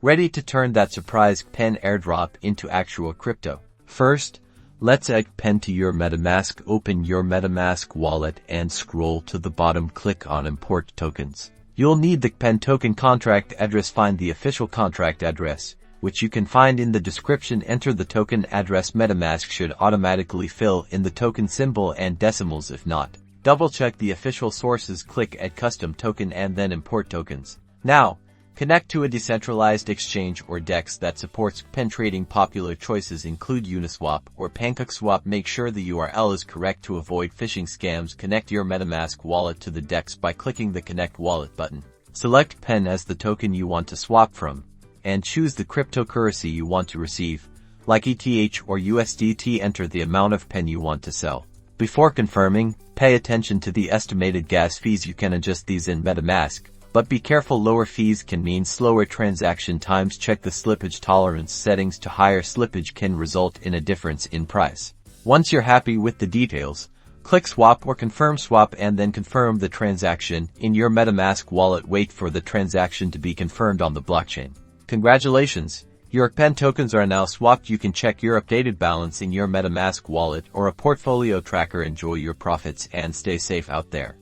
ready to turn that surprise Cpen Airdrop into actual crypto. First, let's add Cpen to your Metamask. Open your Metamask wallet and scroll to the bottom. Click on Import Tokens. You'll need the Cpen token contract address. Find the official contract address, which you can find in the description. Enter the token address. Metamask should automatically fill in the token symbol and decimals. If not, double-check the official sources. Click Add Custom Token and then Import Tokens. Now, connect to a decentralized exchange or DEX that supports Cpen trading. Popular choices include Uniswap or PancakeSwap. Make sure the URL is correct to avoid phishing scams. Connect your Metamask wallet to the DEX by clicking the Connect Wallet button. Select Cpen as the token you want to swap from, and choose the cryptocurrency you want to receive, like ETH or USDT. Enter the amount of Cpen you want to sell. Before confirming, pay attention to the estimated gas fees. You can adjust these in Metamask, but be careful. Lower fees can mean slower transaction times. Check the slippage tolerance settings. To higher slippage can result in a difference in price. Once you're happy with the details, click Swap or Confirm Swap and then confirm the transaction in your Metamask wallet. Wait for the transaction to be confirmed on the blockchain. Congratulations! Your Cpen tokens are now swapped. You can check your updated balance in your Metamask wallet or a portfolio tracker. Enjoy your profits and stay safe out there.